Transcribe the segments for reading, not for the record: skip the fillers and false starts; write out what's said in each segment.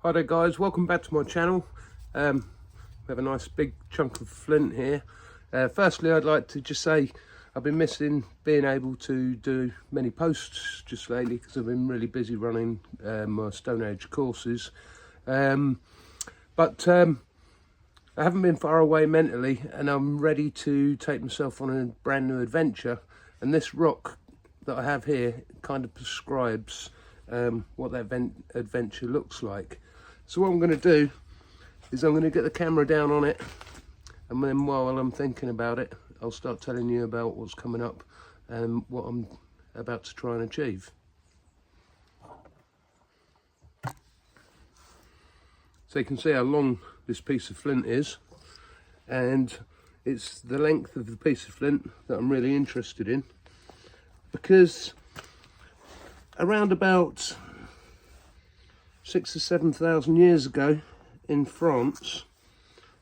Hi there guys, welcome back to my channel. We have a nice big chunk of flint here. Firstly, I'd like to just say I've been missing being able to do many posts just lately because I've been really busy running my Stone Age courses. But I haven't been far away mentally, and I'm ready to take myself on a brand new adventure. And this rock that I have here kind of prescribes what that adventure looks like. So what I'm going to do is I'm going to get the camera down on it, and then while I'm thinking about it, I'll start telling you about what's coming up and what I'm about to try and achieve. So you can see how long this piece of flint is, and it's the length of the piece of flint that I'm really interested in, because around about 6,000 or 7,000 years ago in France,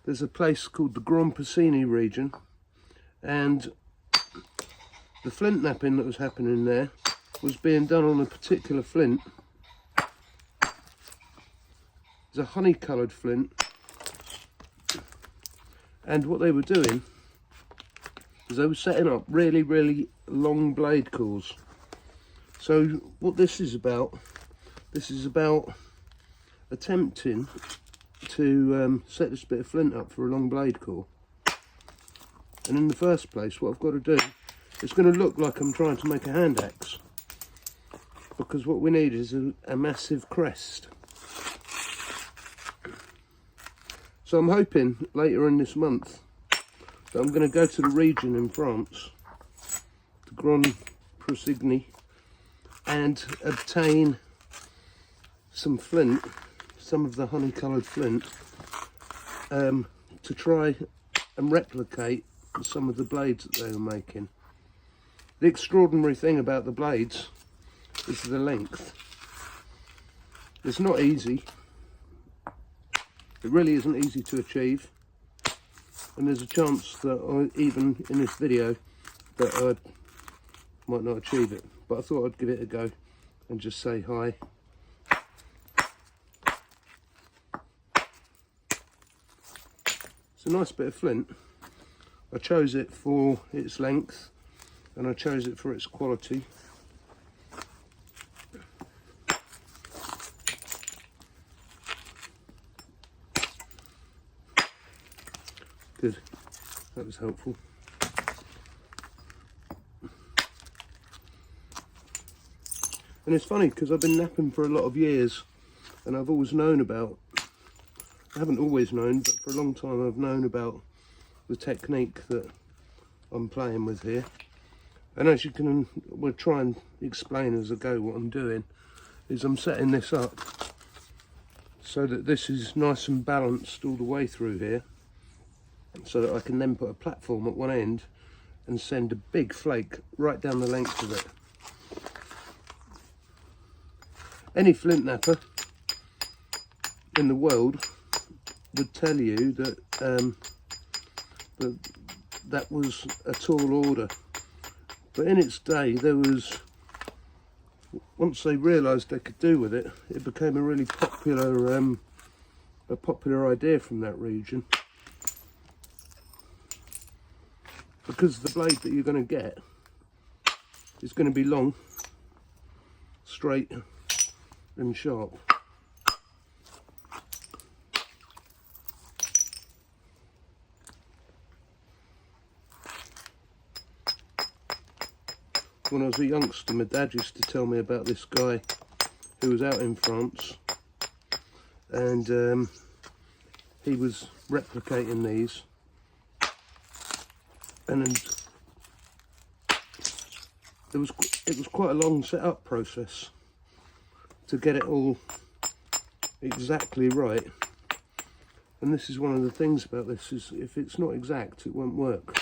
there's a place called the Grand Pressigny region, and the flint knapping that was happening there was being done on a particular flint. It's a honey coloured flint, and what they were doing is they were setting up really long blade cores. So what this is about attempting to set this bit of flint up for a long blade core. And in the first place, what I've got to do, it's going to look like I'm trying to make a hand axe, because what we need is a massive crest. So I'm hoping later in this month that I'm going to go to the region in France, the Grand Pressigny, and obtain some flint, some of the honey coloured flint, to try and replicate some of the blades that they were making. The extraordinary thing about the blades is the length. It's not easy. It really isn't easy to achieve, and there's a chance that even in this video that I might not achieve it, but I thought I'd give it a go and just say hi. It's a nice bit of flint. I chose it for its length, and I chose it for its quality. Good, that was helpful. And it's funny because I've been knapping for a lot of years, and I've always known about, I haven't always known, but for a long time I've known about the technique that I'm playing with here. And as you can, we'll try and explain as I go what I'm doing, is I'm setting this up so that this is nice and balanced all the way through here, so that I can then put a platform at one end and send a big flake right down the length of it. Any flint napper in the world would tell you that that was a tall order, but in its day there was, once they realised they could do with it, it became a really popular idea from that region, because the blade that you're going to get is going to be long, straight and sharp. When I was a youngster, my dad used to tell me about this guy who was out in France, and he was replicating these, and it was quite a long set-up process to get it all exactly right. And this is one of the things about this, is if it's not exact, it won't work.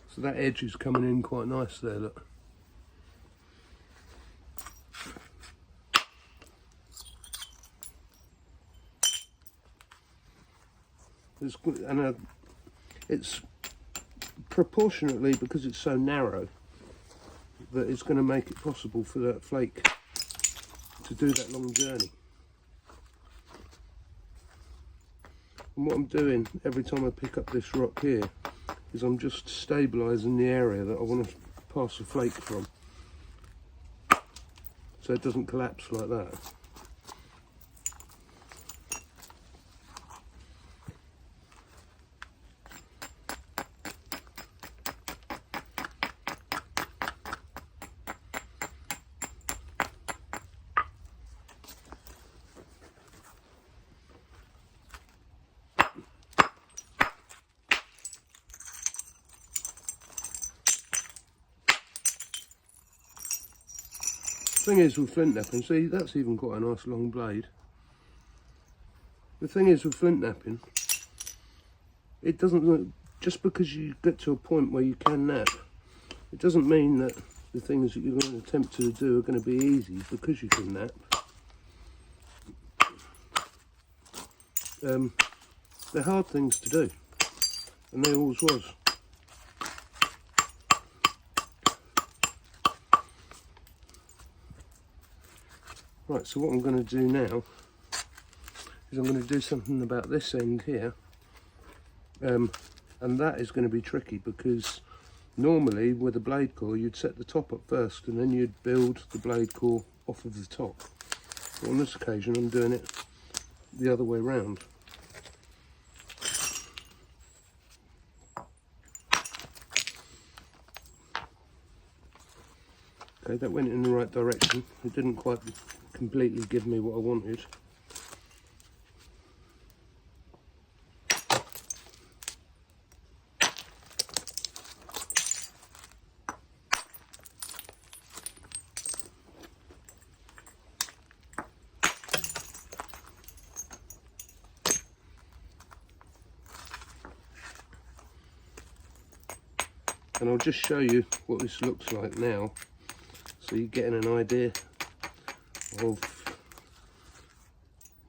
So that edge is coming in quite nice there, look. It's proportionately, because it's so narrow, that it's going to make it possible for that flake to do that long journey. And what I'm doing every time I pick up this rock here is I'm just stabilising the area that I want to pass the flake from, so it doesn't collapse like that. Thing is with flint knapping, see, that's even quite a nice long blade. The thing is with flint knapping, it doesn't look, just because you get to a point where you can knap, it doesn't mean that the things that you're going to attempt to do are going to be easy because you can knap. They're hard things to do, and they always was. Right, so what I'm going to do now is I'm going to do something about this end here, and that is going to be tricky because normally with a blade core you'd set the top up first and then you'd build the blade core off of the top. But on this occasion I'm doing it the other way round. Okay, that went in the right direction. It didn't quite completely give me what I wanted. And I'll just show you what this looks like now, so you're getting an idea of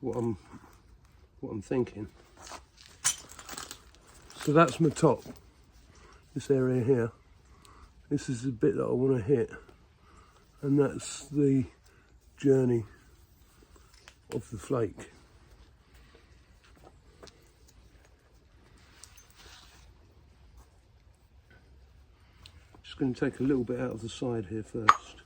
what I'm thinking. So that's my top, this area here. This is the bit that I want to hit, and that's the journey of the flake. Just going to take a little bit out of the side here first.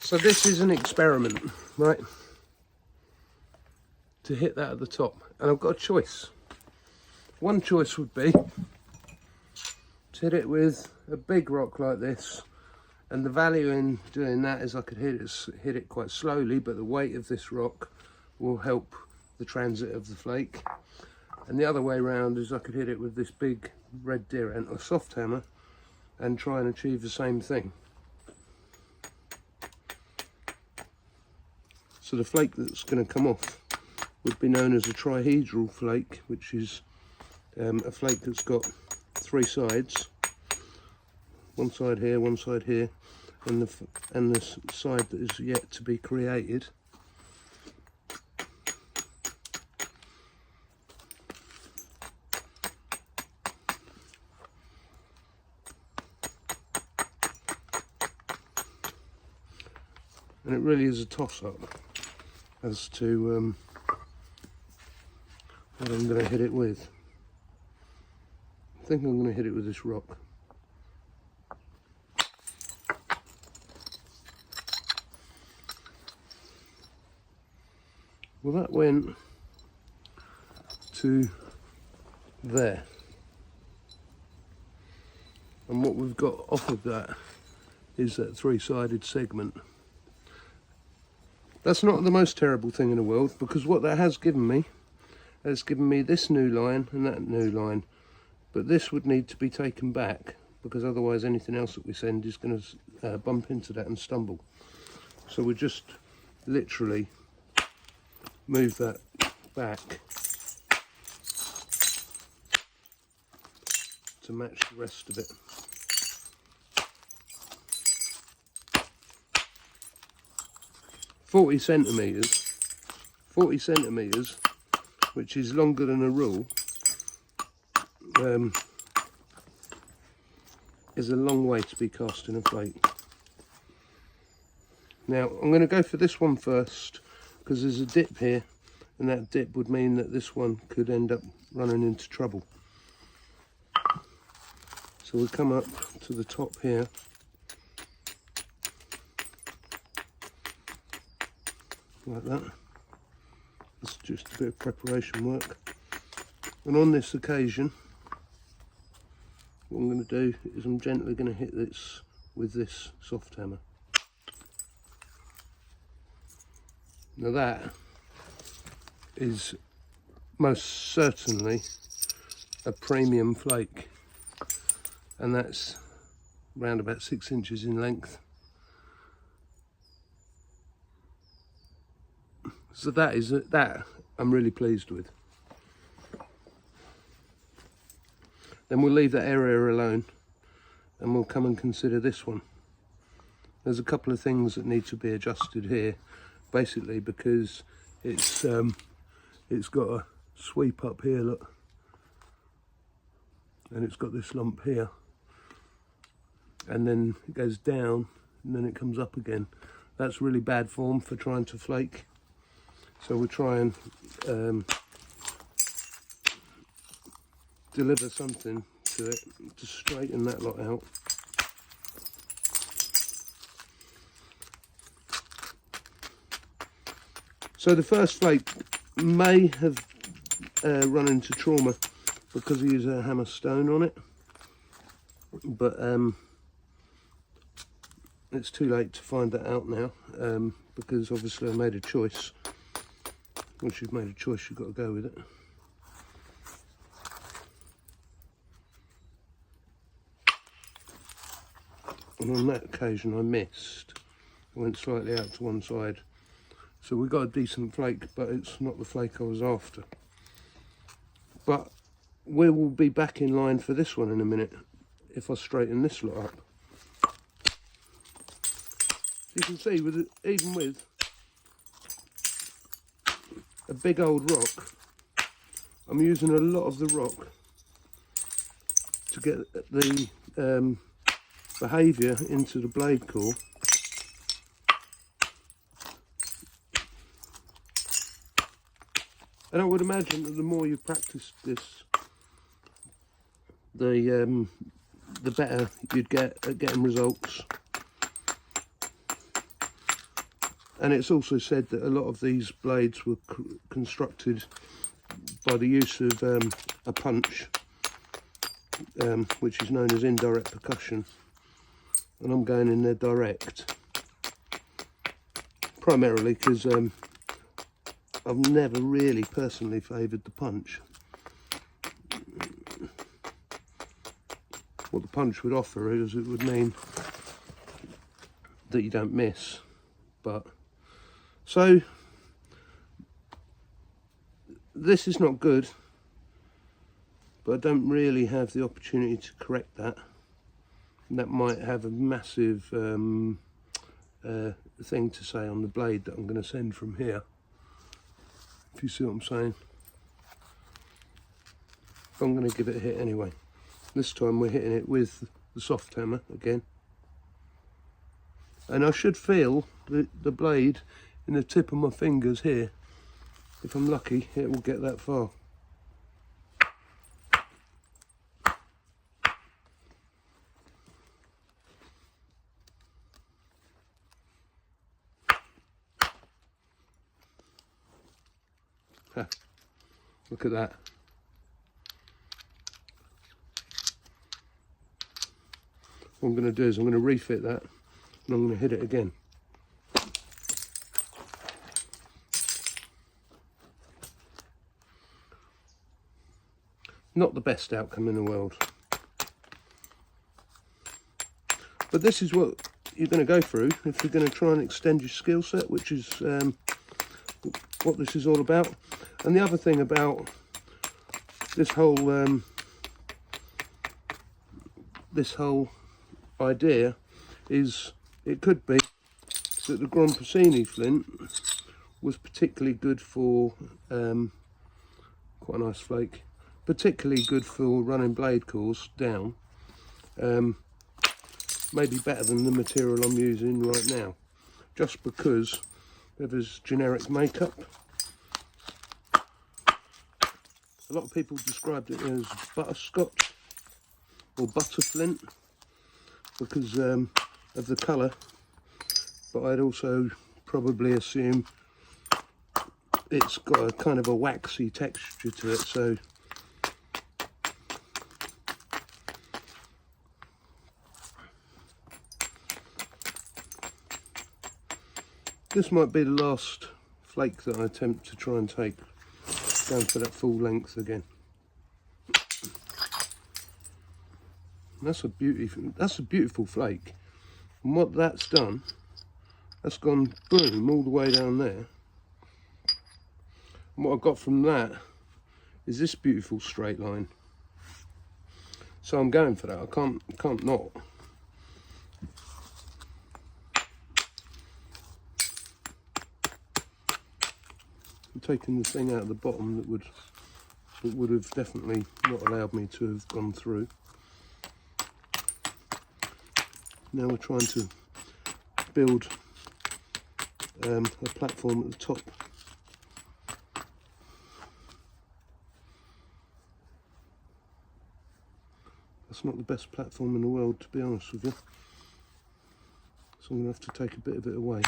So this is an experiment, right? To hit that at the top, and I've got a choice. One choice would be to hit it with a big rock like this, and the value in doing that is I could hit it quite slowly, but the weight of this rock will help the transit of the flake. And the other way around is I could hit it with this big red deer ant or soft hammer and try and achieve the same thing. So the flake that's going to come off would be known as a trihedral flake, which is a flake that's got three sides. One side here, and the side that is yet to be created. And it really is a toss-up as to what I'm going to hit it with. I think I'm going to hit it with this rock. Well, that went to there. And what we've got off of that is that three-sided segment. That's not the most terrible thing in the world, because what that has given me this new line and that new line, but this would need to be taken back because otherwise anything else that we send is going to bump into that and stumble. So we just literally move that back to match the rest of it. Forty centimetres, which is longer than a rule, is a long way to be casting a flake. Now I'm going to go for this one first because there's a dip here, and that dip would mean that this one could end up running into trouble. So we'll come up to the top here, like that. It's just a bit of preparation work. And on this occasion, what I'm going to do is I'm gently going to hit this with this soft hammer. Now that is most certainly a premium flake, and that's around about 6 inches in length. So that I'm really pleased with. Then we'll leave that area alone and we'll come and consider this one. There's a couple of things that need to be adjusted here, basically because it's got a sweep up here, look, and it's got this lump here, and then it goes down and then it comes up again. That's really bad form for trying to flake. So we'll try and deliver something to it to straighten that lot out. So the first flake may have run into trauma because he used a hammer stone on it, but it's too late to find that out now, because obviously I made a choice. Once you've made a choice, you've got to go with it. And on that occasion I missed. I went slightly out to one side. So we got a decent flake, but it's not the flake I was after. But we will be back in line for this one in a minute if I straighten this lot up. You can see, even with a big old rock, I'm using a lot of the rock to get the behaviour into the blade core. And I would imagine that the more you practice this, the better you'd get at getting results. And it's also said that a lot of these blades were constructed by the use of a punch, which is known as indirect percussion. And I'm going in there direct, primarily because I've never really personally favoured the punch. What the punch would offer is it would mean that you don't miss. But so this is not good, but I don't really have the opportunity to correct that. And that might have a massive thing to say on the blade that I'm going to send from here, if you see what I'm saying. I'm going to give it a hit anyway. This time we're hitting it with the soft hammer again. And I should feel the blade in the tip of my fingers here. If I'm lucky, it will get that far. Look at that. What I'm going to do is I'm going to refit that and I'm going to hit it again. Not the best outcome in the world. But this is what you're going to go through if you're going to try and extend your skill set, which is what this is all about. And the other thing about this whole idea is it could be that the Grand Pressigny flint was particularly good for quite a nice flake, particularly good for running blade cores down, maybe better than the material I'm using right now, just because of its generic makeup. A lot of people described it as butterscotch or butterflint because of the colour, but I'd also probably assume it's got a kind of a waxy texture to it, so this might be the last flake that I attempt to try and take, going for that full length again. And that's a beautiful flake, and what that's done, that's gone boom all the way down there, and what I got from that is this beautiful straight line. So I'm going for that. I can't not. I'm taking the thing out of the bottom that would have definitely not allowed me to have gone through. Now we're trying to build a platform at the top. That's not the best platform in the world, to be honest with you, so I'm going to have to take a bit of it away.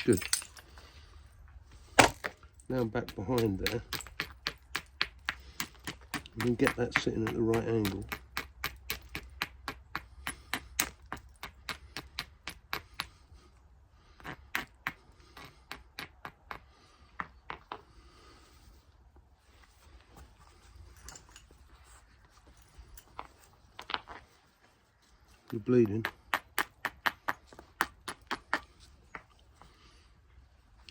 Good. Now I'm back behind there. And we get that sitting at the right angle. You're bleeding.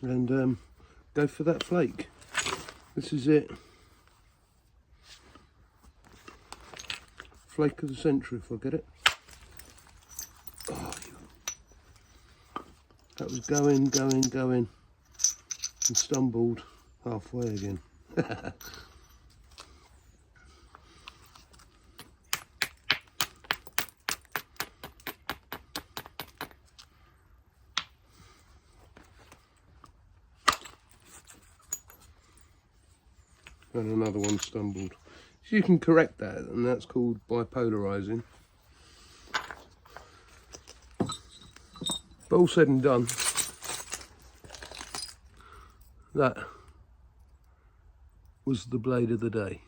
And go for that flake. This is it. Flake of the century, if I get it. Oh, that was going, and stumbled halfway again. And another one stumbled. So you can correct that, and that's called bipolarizing. But all said and done, that was the blade of the day.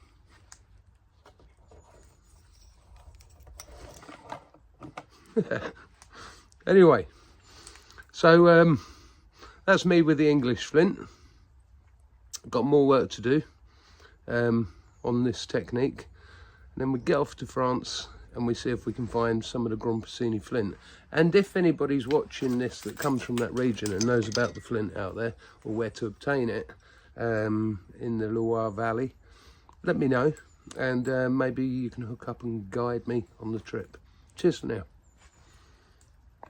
Anyway, so that's me with the English flint. Got more work to do on this technique, and then we get off to France and we see if we can find some of the Grand Pressigny flint. And if anybody's watching this that comes from that region and knows about the flint out there, or where to obtain it in the Loire Valley, let me know, and maybe you can hook up and guide me on the trip. Cheers for now.